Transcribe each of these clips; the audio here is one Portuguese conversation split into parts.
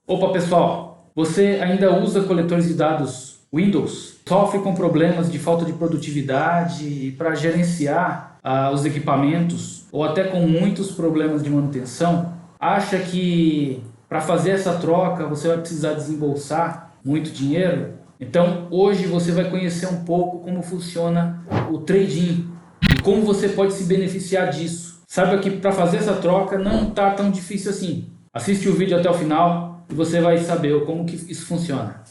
Opa pessoal, você ainda usa coletores de dados Windows? Sofre com problemas de falta de produtividade para gerenciar os equipamentos ou até com muitos problemas de manutenção? Acha que para fazer essa troca você vai precisar desembolsar muito dinheiro? Então hoje você vai conhecer um pouco como funciona o trade-in e como você pode se beneficiar disso. Saiba que para fazer essa troca não está tão difícil assim. Assiste o vídeo até o final e você vai saber como que isso funciona.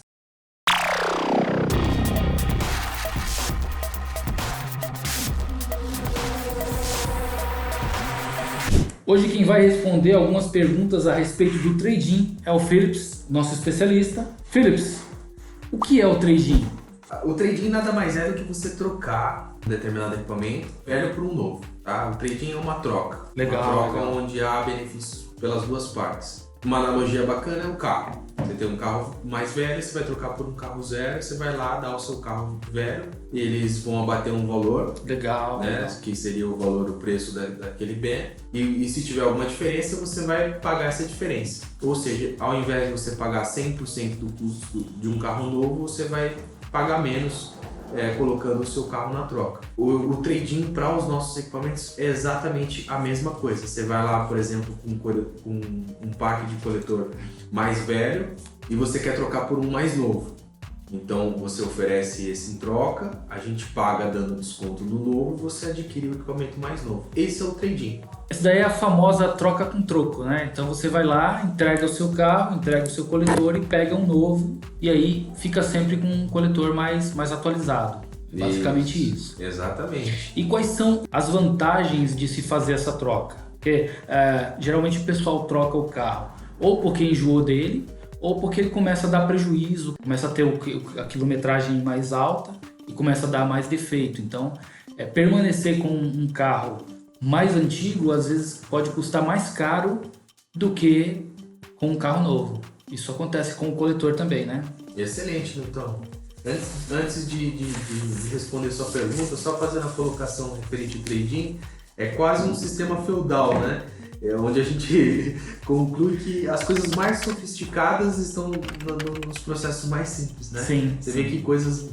Hoje quem vai responder algumas perguntas a respeito do trade-in é o Philips, nosso especialista. Philips, o que é o trade-in? O trade-in nada mais é do que você trocar um determinado equipamento velho por um novo, tá? O trade-in é uma troca. Legal, uma troca legal. onde há benefícios pelas duas partes. Uma analogia bacana é o carro. Você tem um carro mais velho, você vai trocar por um carro zero, você vai lá dar o seu carro velho, e eles vão abater um valor, Legal, né, legal. que seria o valor, o preço daquele bem, e se tiver alguma diferença, você vai pagar essa diferença. Ou seja, ao invés de você pagar 100% do custo de um carro novo, você vai pagar menos colocando o seu carro na troca. O trade-in para os nossos equipamentos é exatamente a mesma coisa. Você vai lá, por exemplo, com um parque de coletor mais velho e você quer trocar por um mais novo. Então você oferece esse em troca, a gente paga dando desconto no novo e você adquire o equipamento mais novo. Esse é o trade-in. Essa daí é a famosa troca com troco, né? Então você vai lá, entrega o seu carro, entrega o seu coletor e pega um novo, e aí fica sempre com um coletor mais atualizado. Basicamente isso. Exatamente. E quais são as vantagens de se fazer essa troca? Porque geralmente o pessoal troca o carro ou porque enjoou dele, ou porque ele começa a dar prejuízo, começa a ter a quilometragem mais alta e começa a dar mais defeito. Então, permanecer com um carro mais antigo, às vezes pode custar mais caro do que com um carro novo. Isso acontece com o coletor também, né? Excelente, então. Antes de responder sua pergunta, só fazendo a colocação referente ao trade-in, é quase um sistema feudal, né? Onde a gente conclui que as coisas mais sofisticadas estão nos processos mais simples, né? Sim. Você vê que coisas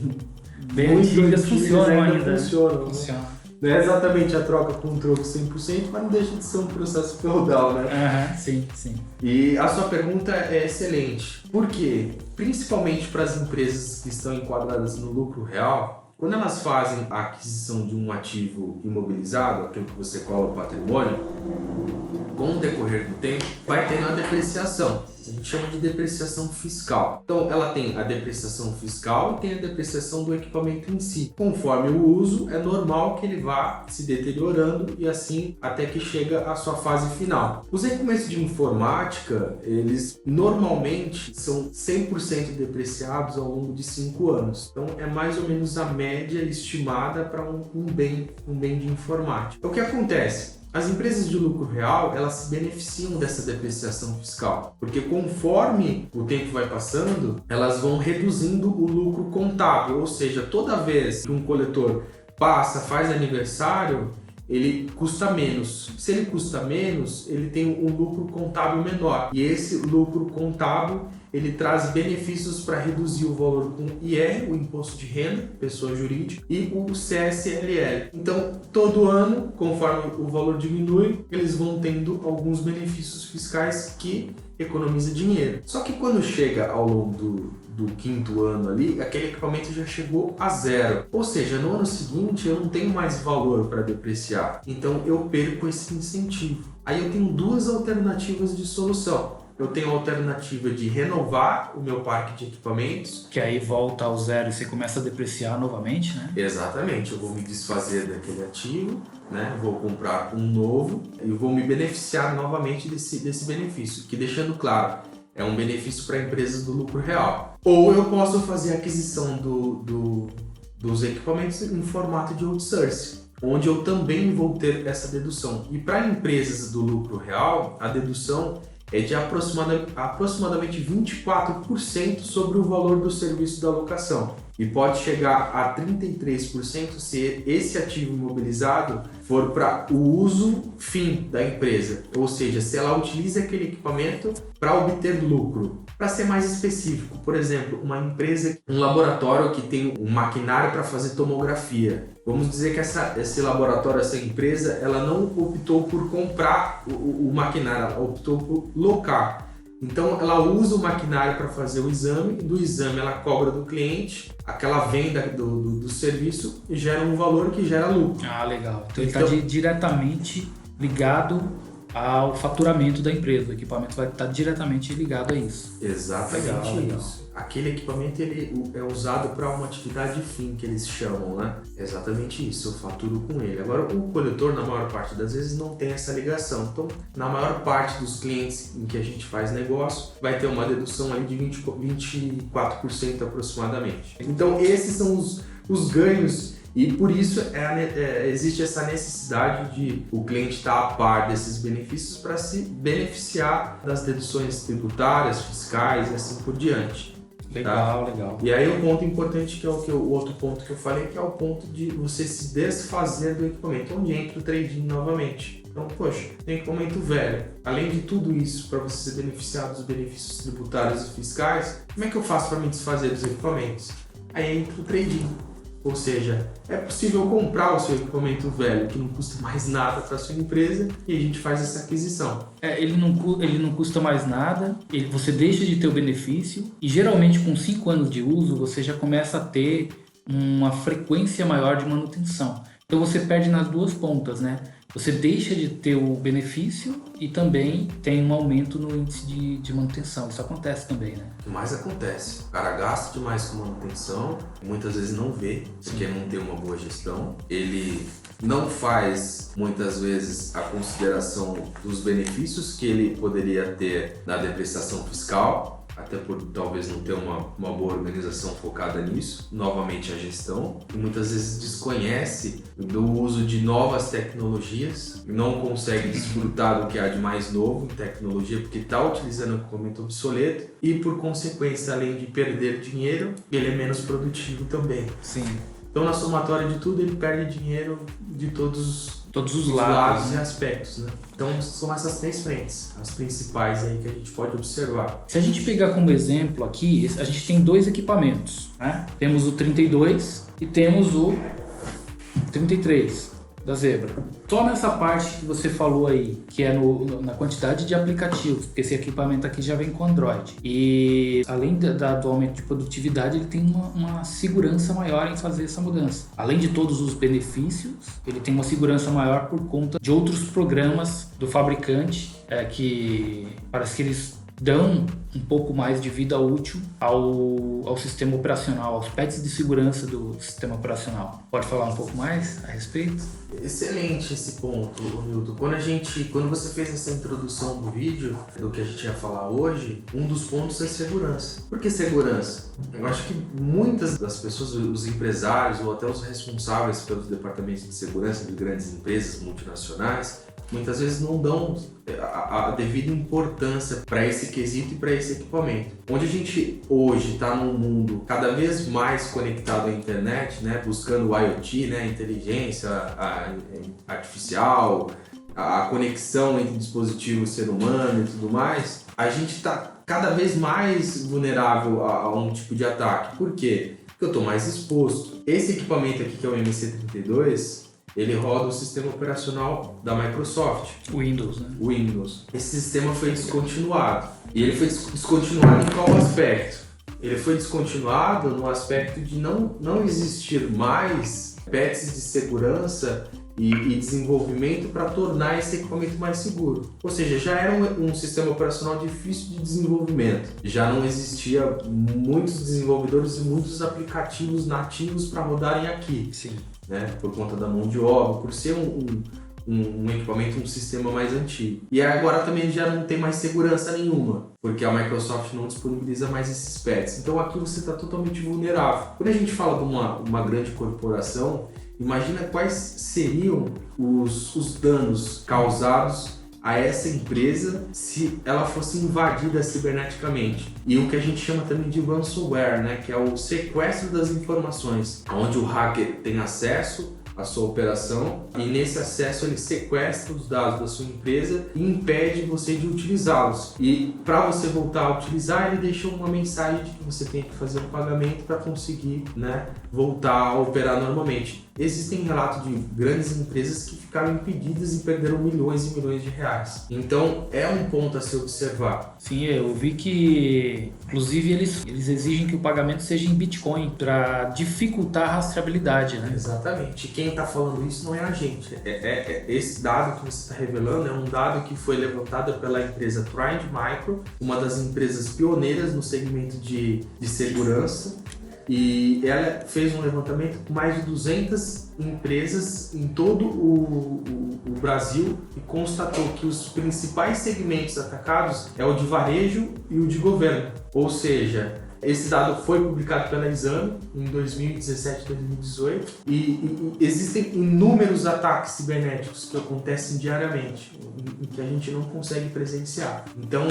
Bem muito antigas funcionam ainda. funcionam, né? Funciona. Não é exatamente a troca com um troco 100%, mas não deixa de ser um processo feudal, né? Aham, sim, sim. E a sua pergunta é excelente. Por quê? Principalmente para as empresas que estão enquadradas no lucro real, quando elas fazem a aquisição de um ativo imobilizado, aquilo que você cola o patrimônio, com o decorrer do tempo, vai tendo a depreciação. A gente chama de depreciação fiscal. Então, ela tem a depreciação fiscal e tem a depreciação do equipamento em si. Conforme o uso, é normal que ele vá se deteriorando e assim até que chega à sua fase final. Os equipamentos de informática, eles normalmente são 100% depreciados ao longo de 5 anos. Então, é mais ou menos a média estimada para um bem de informática. O que acontece? As empresas de lucro real, elas se beneficiam dessa depreciação fiscal, porque conforme o tempo vai passando, elas vão reduzindo o lucro contábil, ou seja, toda vez que um coletor faz aniversário, ele custa menos. Se ele custa menos, ele tem um lucro contábil menor. E esse lucro contábil, ele traz benefícios para reduzir o valor com IR, o Imposto de Renda, pessoa jurídica, e o CSLL. Então, todo ano, conforme o valor diminui, eles vão tendo alguns benefícios fiscais que economiza dinheiro. Só que quando chega ao longo do 5º ano ali, aquele equipamento já chegou a zero. Ou seja, no ano seguinte eu não tenho mais valor para depreciar. Então eu perco esse incentivo. Aí eu tenho duas alternativas de solução. Eu tenho a alternativa de renovar o meu parque de equipamentos. Que aí volta ao zero e você começa a depreciar novamente, né? Exatamente, eu vou me desfazer daquele ativo, né? Vou comprar um novo e vou me beneficiar novamente desse benefício, que deixando claro, é um benefício para empresas do lucro real. Ou eu posso fazer a aquisição dos equipamentos em formato de outsourcing, onde eu também vou ter essa dedução. E para empresas do lucro real, a dedução é de aproximadamente 24% sobre o valor do serviço da locação. E pode chegar a 33% se esse ativo imobilizado for para o uso fim da empresa. Ou seja, se ela utiliza aquele equipamento para obter lucro. Para ser mais específico, por exemplo, uma empresa, um laboratório que tem um maquinário para fazer tomografia. Vamos dizer que esse laboratório, essa empresa, ela não optou por comprar o maquinário, ela optou por locar. Então ela usa o maquinário para fazer o exame, do exame ela cobra do cliente, aquela venda do serviço gera um valor que gera lucro. Ah, legal. Então ele está diretamente ligado ao faturamento da empresa. O equipamento vai estar diretamente ligado a isso. Exatamente isso. Aquele equipamento ele é usado para uma atividade fim, que eles chamam, né? Exatamente isso, eu faturo com ele. Agora, o coletor, na maior parte das vezes, não tem essa ligação. Então, na maior parte dos clientes em que a gente faz negócio, vai ter uma dedução aí de 24% aproximadamente. Então, esses são os ganhos. E por isso existe essa necessidade de o cliente estar a par desses benefícios para se beneficiar das deduções tributárias, fiscais e assim por diante. Legal, tá? Legal. E aí o ponto importante, que é o outro ponto que eu falei, que é o ponto de você se desfazer do equipamento, onde entra o trading novamente. Então, poxa, tem equipamento velho. Além de tudo isso, para você ser beneficiado dos benefícios tributários e fiscais, como é que eu faço para me desfazer dos equipamentos? Aí entra o trading. Ou seja, é possível comprar o seu equipamento velho que não custa mais nada para a sua empresa e a gente faz essa aquisição. Ele não custa mais nada, você deixa de ter o benefício e geralmente com 5 anos de uso você já começa a ter uma frequência maior de manutenção. Então você perde nas duas pontas, né? Você deixa de ter o benefício e também tem um aumento no índice de manutenção. Isso acontece também, né? O que mais acontece? O cara gasta demais com manutenção, muitas vezes não vê, porque não tem uma boa gestão. Ele não faz, muitas vezes, a consideração dos benefícios que ele poderia ter na depreciação fiscal, até por talvez não ter uma boa organização focada nisso, novamente a gestão, e muitas vezes desconhece do uso de novas tecnologias, não consegue desfrutar do que há de mais novo em tecnologia, porque está utilizando um equipamento obsoleto, e por consequência, além de perder dinheiro, ele é menos produtivo também. Sim. Então, na somatória de tudo, ele perde dinheiro de todos os lados e aspectos, né? Então, são essas 3 frentes, as principais aí que a gente pode observar. Se a gente pegar como exemplo aqui, a gente tem 2 equipamentos, né? Temos o 32 e temos o 33 da Zebra. Só nessa parte que você falou aí, que é na quantidade de aplicativos, porque esse equipamento aqui já vem com Android. E além do aumento de produtividade, ele tem uma segurança maior em fazer essa mudança. Além de todos os benefícios, ele tem uma segurança maior por conta de outros programas do fabricante, que parece que eles dão um pouco mais de vida útil ao sistema operacional, aos patches de segurança do sistema operacional. Pode falar um pouco mais a respeito? Excelente esse ponto, Nilton. Quando você fez essa introdução do vídeo, do que a gente ia falar hoje, um dos pontos é segurança. Por que segurança? Eu acho que muitas das pessoas, os empresários ou até os responsáveis pelos departamentos de segurança de grandes empresas multinacionais, muitas vezes não dão a devida importância para esse quesito e para esse equipamento. Onde a gente hoje está num mundo cada vez mais conectado à internet, né, buscando o IoT, né, a inteligência artificial, a conexão entre dispositivo e ser humano e tudo mais, a gente está cada vez mais vulnerável a um tipo de ataque. Por quê? Porque eu estou mais exposto. Esse equipamento aqui, que é o MC32, ele roda o sistema operacional da Microsoft. Windows, né? Windows. Esse sistema foi descontinuado. E ele foi descontinuado em qual aspecto? Ele foi descontinuado no aspecto de não existir mais patches de segurança e desenvolvimento para tornar esse equipamento mais seguro. Ou seja, já era um sistema operacional difícil de desenvolvimento. Já não existia muitos desenvolvedores e muitos aplicativos nativos para rodarem aqui. Sim. Né? Por conta da mão de obra, por ser um equipamento, um sistema mais antigo. E agora também já não tem mais segurança nenhuma, porque a Microsoft não disponibiliza mais esses patches. Então aqui você está totalmente vulnerável. Quando a gente fala de uma grande corporação, imagina quais seriam os danos causados a essa empresa se ela fosse invadida ciberneticamente. E o que a gente chama também de ransomware, né? Que é o sequestro das informações, onde o hacker tem acesso a sua operação e nesse acesso ele sequestra os dados da sua empresa e impede você de utilizá-los. E para você voltar a utilizar, ele deixa uma mensagem de que você tem que fazer um pagamento para conseguir, né, voltar a operar normalmente. Existem relatos de grandes empresas que ficaram impedidas e perderam milhões e milhões de reais. Então, é um ponto a se observar. Sim, eu vi que, inclusive, eles exigem que o pagamento seja em Bitcoin para dificultar a rastreabilidade, né? Exatamente. E quem está falando isso não é a gente. Esse dado que você está revelando é um dado que foi levantado pela empresa Trend Micro, uma das empresas pioneiras no segmento de segurança. E ela fez um levantamento com mais de 200 empresas em todo o Brasil e constatou que os principais segmentos atacados é o de varejo e o de governo. Ou seja, esse dado foi publicado pela Exame em 2017 e 2018 e existem inúmeros ataques cibernéticos que acontecem diariamente e que a gente não consegue presenciar. Então,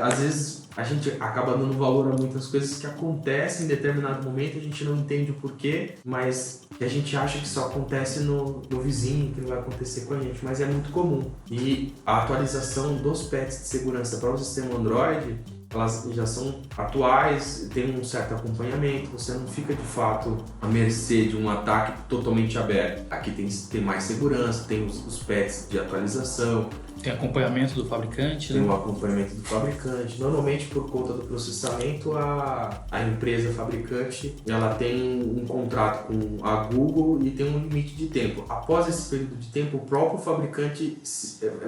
às vezes a gente acaba dando valor a muitas coisas que acontecem em determinado momento, a gente não entende o porquê, mas que a gente acha que só acontece no vizinho, que não vai acontecer com a gente, mas é muito comum. E a atualização dos patches de segurança para o sistema Android, elas já são atuais, tem um certo acompanhamento, você não fica de fato à mercê de um ataque totalmente aberto. Aqui tem mais segurança, tem os patches de atualização. Tem acompanhamento do fabricante, né? Tem um acompanhamento do fabricante. Normalmente, por conta do processamento, a empresa fabricante ela tem um contrato com a Google e tem um limite de tempo. Após esse período de tempo, o próprio fabricante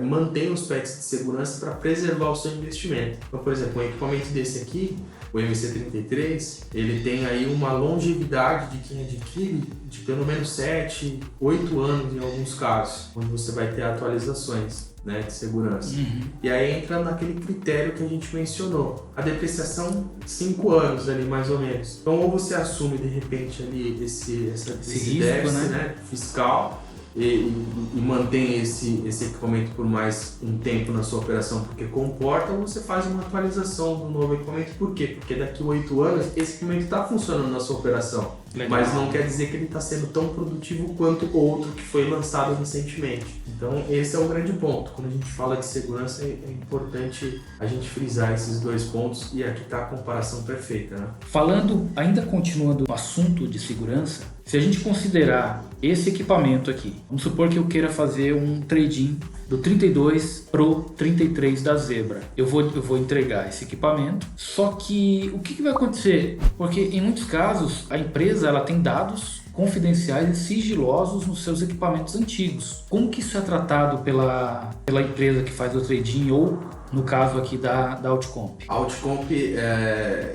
mantém os patches de segurança para preservar o seu investimento. Então, por exemplo, um equipamento desse aqui, o MC33, ele tem aí uma longevidade de quem adquire de pelo menos 7, 8 anos em alguns casos, onde você vai ter atualizações, né, de segurança. E aí entra naquele critério que a gente mencionou. A depreciação, 5 anos ali mais ou menos. Então ou você assume de repente ali esse risco, déficit, né, fiscal e mantém esse equipamento por mais um tempo na sua operação porque comporta, ou você faz uma atualização do novo equipamento. Por quê? Porque daqui a 8 anos esse equipamento está funcionando na sua operação. Legal. Mas não quer dizer que ele está sendo tão produtivo quanto o outro que foi lançado recentemente. Então esse é o grande ponto. Quando a gente fala de segurança é importante a gente frisar esses dois pontos e aqui está a comparação perfeita, né? Falando, ainda continuando no assunto de segurança, se a gente considerar esse equipamento aqui, vamos supor que eu queira fazer um trade-in do 32 pro 33 da Zebra. Eu vou entregar esse equipamento, só que o que vai acontecer? Porque em muitos casos a empresa ela tem dados confidenciais e sigilosos nos seus equipamentos antigos. Como que isso é tratado pela empresa que faz o trade-in ou no caso aqui da Outcomp? A Outcomp,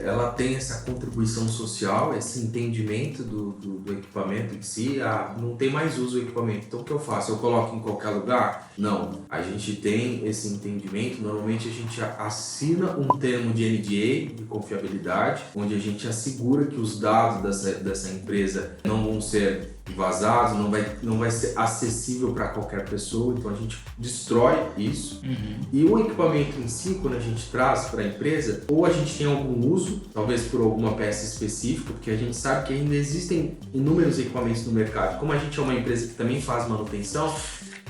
ela tem essa contribuição social, esse entendimento do equipamento em si. Não tem mais uso do equipamento, então o que eu faço? Eu coloco em qualquer lugar? Não, a gente tem esse entendimento. Normalmente a gente assina um termo de NDA, de confiabilidade, onde a gente assegura que os dados dessa empresa não vão ser vazados, não vai ser acessível para qualquer pessoa, então a gente destrói isso. E o equipamento em si, quando a gente traz para a empresa, ou a gente tem algum uso, talvez por alguma peça específica, porque a gente sabe que ainda existem inúmeros equipamentos no mercado. Como a gente é uma empresa que também faz manutenção,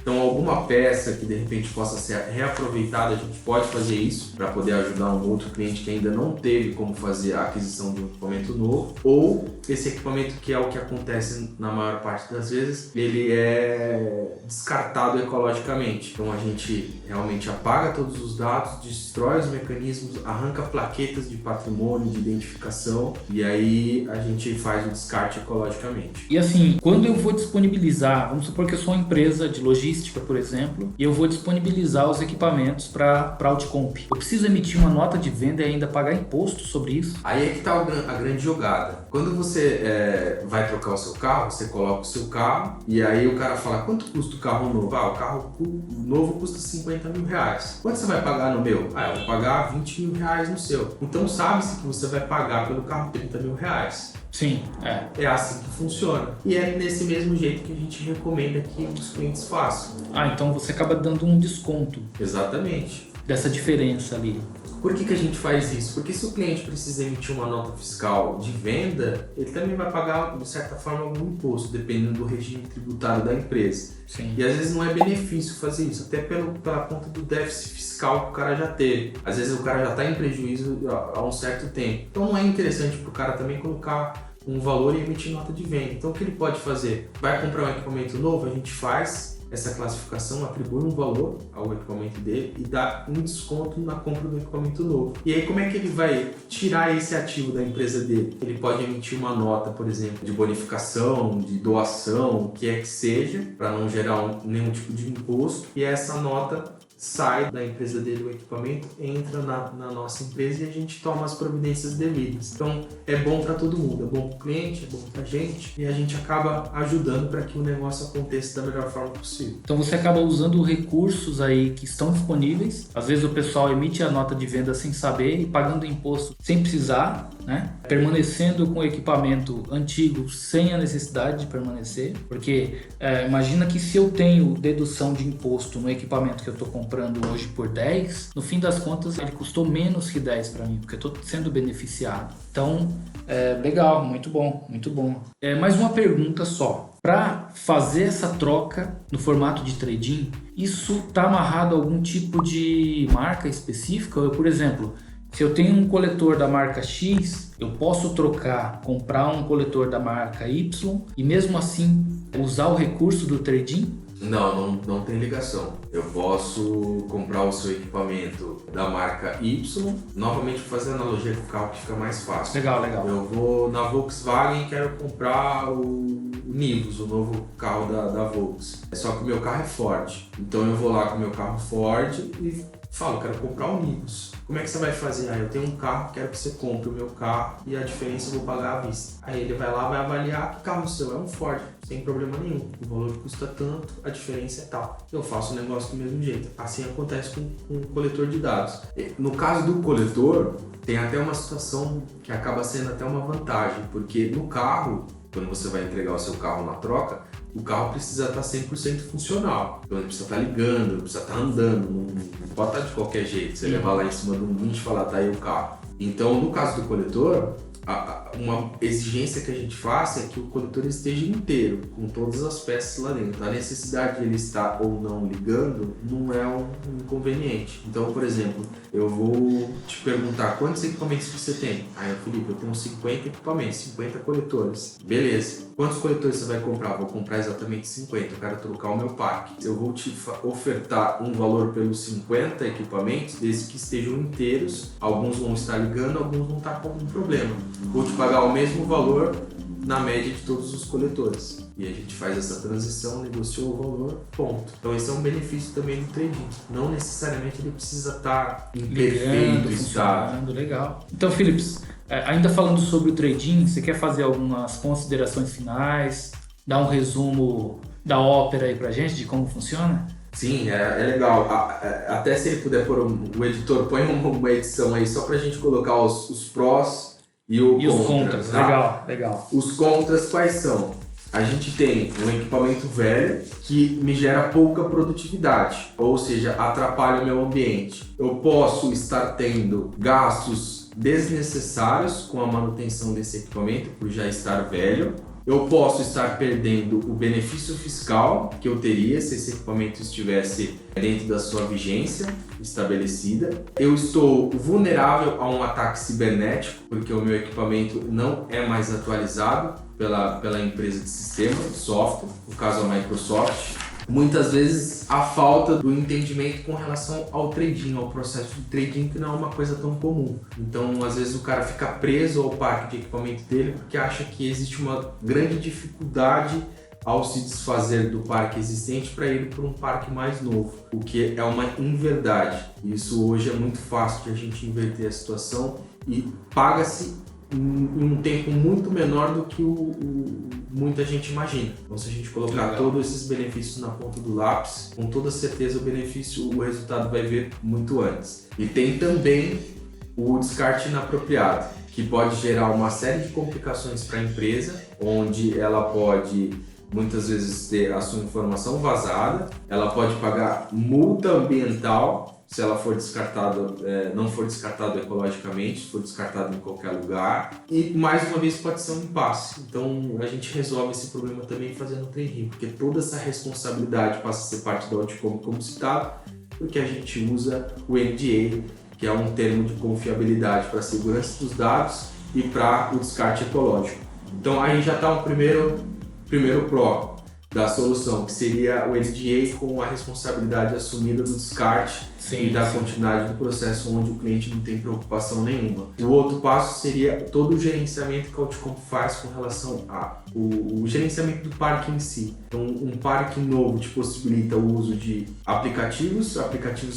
então alguma peça que de repente possa ser reaproveitada, a gente pode fazer isso para poder ajudar um outro cliente que ainda não teve como fazer a aquisição de um equipamento novo, ou esse equipamento que é o que acontece na maior parte das vezes, ele é descartado ecologicamente. Então a gente realmente apaga todos os dados, destrói os mecanismos, arranca plaquetas de patrimônio, de identificação, e aí a gente faz o descarte ecologicamente. E assim, quando eu vou disponibilizar, vamos supor que eu sou uma empresa de logística, por exemplo, e eu vou disponibilizar os equipamentos para a Outcomp. Eu preciso emitir uma nota de venda e ainda pagar imposto sobre isso? Aí é que está a grande jogada. Quando você vai trocar o seu carro, você coloca o seu carro e aí o cara fala: quanto custa o carro novo? O carro novo custa 50 mil reais. Quanto você vai pagar no meu? Eu vou pagar 20 mil reais no seu. Então sabe-se que você vai pagar pelo carro 30 mil reais. Sim, é assim que funciona. E é nesse mesmo jeito que a gente recomenda que os clientes façam. Então você acaba dando um desconto. Exatamente. dessa diferença ali. Por que a gente faz isso? Porque se o cliente precisa emitir uma nota fiscal de venda, ele também vai pagar, de certa forma, algum imposto, dependendo do regime tributário da empresa. Sim. E às vezes não é benefício fazer isso, até pela conta do déficit fiscal que o cara já teve. Às vezes o cara já está em prejuízo há um certo tempo. Então não é interessante para o cara também colocar um valor e emitir nota de venda. Então o que ele pode fazer? Vai comprar um equipamento novo, a gente faz essa classificação, atribui um valor ao equipamento dele e dá um desconto na compra do equipamento novo. E aí como é que ele vai tirar esse ativo da empresa dele? Ele pode emitir uma nota, por exemplo, de bonificação, de doação, o que é que seja, para não gerar nenhum tipo de imposto, e essa nota sai da empresa dele o equipamento, entra na nossa empresa e a gente toma as providências devidas. Então é bom para todo mundo, é bom para o cliente, é bom para a gente, e a gente acaba ajudando para que o negócio aconteça da melhor forma possível. Então você acaba usando recursos aí que estão disponíveis. Às vezes o pessoal emite a nota de venda sem saber e pagando imposto sem precisar, né? Permanecendo com o equipamento antigo sem a necessidade de permanecer, porque imagina que se eu tenho dedução de imposto no equipamento que eu estou comprando hoje por 10, no fim das contas ele custou menos que 10 para mim, porque eu estou sendo beneficiado. Então, legal, muito bom, muito bom. Mais uma pergunta só. Para fazer essa troca no formato de trade-in, isso está amarrado a algum tipo de marca específica? Por exemplo, se eu tenho um coletor da marca X, eu posso trocar, comprar um coletor da marca Y e mesmo assim usar o recurso do trade-in? Não tem ligação. Eu posso comprar o seu equipamento da marca Y, novamente fazer analogia com o carro que fica mais fácil. Legal. Eu vou na Volkswagen e quero comprar o Nivus, o novo carro da Volkswagen. Só que o meu carro é Ford. Então eu vou lá com o meu carro Ford e falo, quero comprar o Nivus. Como é que você vai fazer? Eu tenho um carro, quero que você compre o meu carro e a diferença eu vou pagar à vista. Aí ele vai lá, vai avaliar que carro seu é um Ford, sem problema nenhum. O valor custa tanto, a diferença é tal. Eu faço o negócio do mesmo jeito. Assim acontece com o coletor de dados. No caso do coletor, tem até uma situação que acaba sendo até uma vantagem, porque no carro, quando você vai entregar o seu carro na troca, o carro precisa estar 100% funcional. Então ele precisa estar ligando, precisa estar andando, não pode estar de qualquer jeito. Você levar lá em cima de um guincho e falar, tá aí o carro. Então, no caso do coletor, uma exigência que a gente faz é que o coletor esteja inteiro, com todas as peças lá dentro. A necessidade de ele estar ou não ligando não é um inconveniente. Então, por exemplo, eu vou te perguntar quantos equipamentos você tem. Aí, Felipe, eu tenho 50 equipamentos, 50 coletores. Beleza. Quantos coletores você vai comprar? Vou comprar exatamente 50, eu quero trocar o meu parque. Eu vou te ofertar um valor pelos 50 equipamentos, desde que estejam inteiros. Alguns vão estar ligando, alguns vão estar com algum problema. Vou te pagar o mesmo valor na média de todos os coletores. E a gente faz essa transição, negocia o valor, ponto. Então esse é um benefício também do trading. Não necessariamente ele precisa estar em perfeito estado. Legal. Então, Philips, ainda falando sobre o trading, você quer fazer algumas considerações finais? Dar um resumo da ópera aí pra gente, de como funciona? Sim, é legal. Até se ele puder pôr, o editor põe uma edição aí só pra gente colocar os prós e os contras. Tá? Legal. Os contras quais são? A gente tem um equipamento velho que me gera pouca produtividade, ou seja, atrapalha o meu ambiente. Eu posso estar tendo gastos desnecessários com a manutenção desse equipamento por já estar velho. Eu posso estar perdendo o benefício fiscal que eu teria se esse equipamento estivesse dentro da sua vigência estabelecida. Eu estou vulnerável a um ataque cibernético, porque o meu equipamento não é mais atualizado pela empresa de sistema, de software, no caso a Microsoft. Muitas vezes a falta do entendimento com relação ao trading, ao processo de trading, que não é uma coisa tão comum. Então, às vezes o cara fica preso ao parque de equipamento dele porque acha que existe uma grande dificuldade ao se desfazer do parque existente para ir para um parque mais novo, o que é uma inverdade. Isso hoje é muito fácil de a gente inverter a situação e paga-se em um tempo muito menor do que muita gente imagina. Então, se a gente colocar todos esses benefícios na ponta do lápis, com toda certeza o resultado vai vir muito antes. E tem também o descarte inapropriado, que pode gerar uma série de complicações para a empresa, onde ela pode muitas vezes ter a sua informação vazada, ela pode pagar multa ambiental se ela for descartada, não for descartado ecologicamente, for descartado em qualquer lugar. E mais uma vez pode ser um impasse. Então a gente resolve esse problema também fazendo o trade-in, porque toda essa responsabilidade passa a ser parte da Outcom, como citado, porque a gente usa o NDA, que é um termo de confiabilidade para a segurança dos dados e para o descarte ecológico. Então aí já está um primeiro pró da solução, que seria o NDA com a responsabilidade assumida do descarte e da continuidade do processo, onde o cliente não tem preocupação nenhuma. O outro passo seria todo o gerenciamento que a Outcom faz com relação o gerenciamento do parque em si. Então, um parque novo te possibilita o uso de aplicativos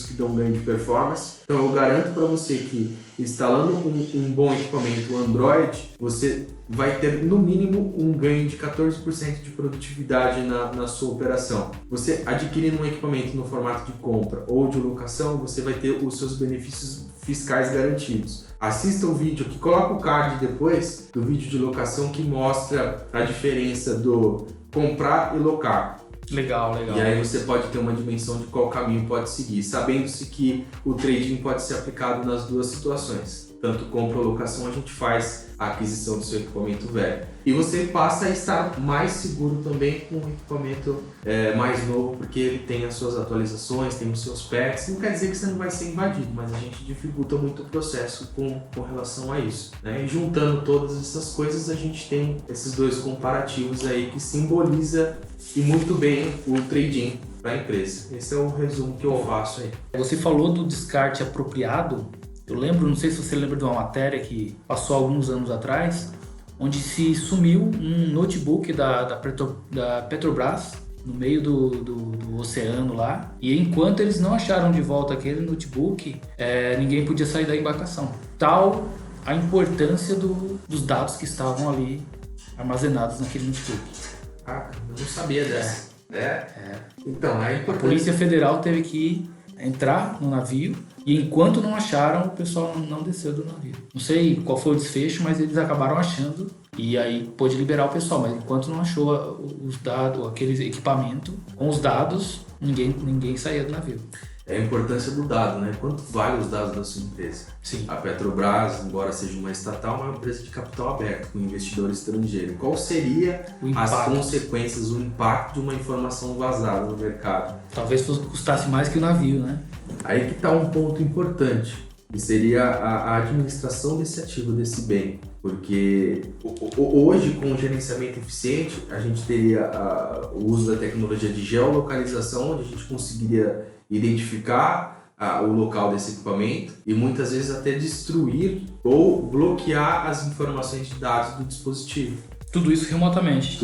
que dão ganho de performance. Então, eu garanto para você que instalando um bom equipamento Android, você vai ter no mínimo um ganho de 14% de produtividade na sua operação. Você adquirindo um equipamento no formato de compra ou de locação, você vai ter os seus benefícios fiscais garantidos. Assista o vídeo aqui, coloca o card depois do vídeo de locação que mostra a diferença do comprar e locar. Legal. E aí você pode ter uma dimensão de qual caminho pode seguir, sabendo-se que o trading pode ser aplicado nas duas situações. Tanto compra ou locação, a gente faz a aquisição do seu equipamento velho. E você passa a estar mais seguro também com o equipamento mais novo, porque ele tem as suas atualizações, tem os seus patches. Não quer dizer que você não vai ser invadido, mas a gente dificulta muito o processo com relação a isso, né? E juntando todas essas coisas, a gente tem esses dois comparativos aí que simboliza e muito bem o trading para a empresa. Esse é o resumo que eu faço aí. Você falou do descarte apropriado. Eu lembro, não sei se você lembra de uma matéria que passou alguns anos atrás, onde se sumiu um notebook da Petrobras no meio do oceano lá, e enquanto eles não acharam de volta aquele notebook, ninguém podia sair da embarcação. Tal a importância dos dados que estavam ali armazenados naquele notebook. Ah, eu não sabia dessa. Então, é importante. A Polícia Federal teve que entrar no navio, e enquanto não acharam, o pessoal não desceu do navio. Não sei qual foi o desfecho, mas eles acabaram achando, e aí pôde liberar o pessoal, mas enquanto não achou os dados, aquele equipamento com os dados, ninguém saía do navio. É a importância do dado, né? Quanto vale os dados da sua empresa? Sim. A Petrobras, embora seja uma estatal, é uma empresa de capital aberto, com investidor estrangeiro. Qual seria as consequências, o impacto de uma informação vazada no mercado? Talvez custasse mais que o navio, né? Aí que está um ponto importante, que seria a administração desse ativo, desse bem. Porque hoje, com o gerenciamento eficiente, a gente teria o uso da tecnologia de geolocalização, onde a gente conseguiria identificar o local desse equipamento e muitas vezes até destruir ou bloquear as informações de dados do dispositivo. Tudo isso remotamente.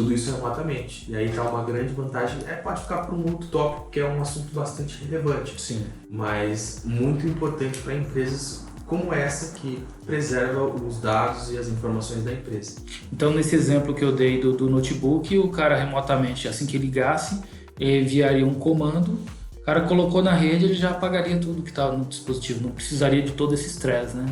E aí está uma grande vantagem. Pode ficar para um outro tópico, que é um assunto bastante relevante. Sim. Mas muito importante para empresas como essa, que preserva os dados e as informações da empresa. Então, nesse exemplo que eu dei do notebook, o cara remotamente, assim que ligasse, enviaria um comando. O cara colocou na rede, ele já apagaria tudo que estava no dispositivo, não precisaria de todo esse estresse, né?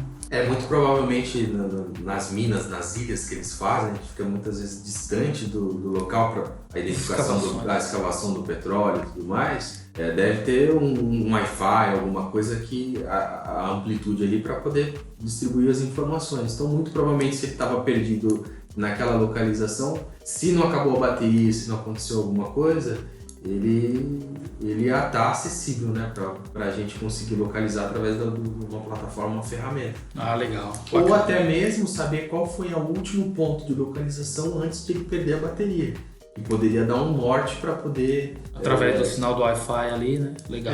Muito provavelmente nas minas, nas ilhas que eles fazem, a gente fica muitas vezes distante do local para a identificação da escavação do petróleo e tudo mais. Deve ter um Wi-Fi, alguma coisa que a amplitude ali para poder distribuir as informações. Então, muito provavelmente, se ele estava perdido naquela localização, se não acabou a bateria, se não aconteceu alguma coisa, ele ia estar acessível, né, para a gente conseguir localizar através de uma plataforma, uma ferramenta. Ah, legal. Ou até mesmo saber qual foi o último ponto de localização antes de ele perder a bateria. E poderia dar um norte para poder... Através do sinal do Wi-Fi ali, né? Legal.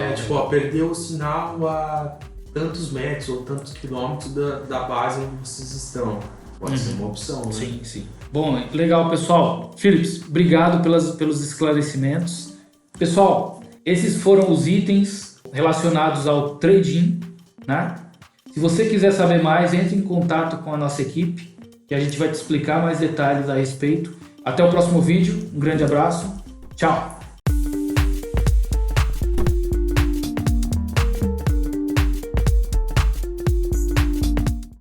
Perdeu o sinal a tantos metros ou tantos quilômetros da base onde vocês estão. Pode ser uma opção, né? Sim. Bom, legal, pessoal. Philips, obrigado pelos esclarecimentos. Pessoal, esses foram os itens relacionados ao trading, né? Se você quiser saber mais, entre em contato com a nossa equipe, que a gente vai te explicar mais detalhes a respeito. Até o próximo vídeo, um grande abraço, tchau!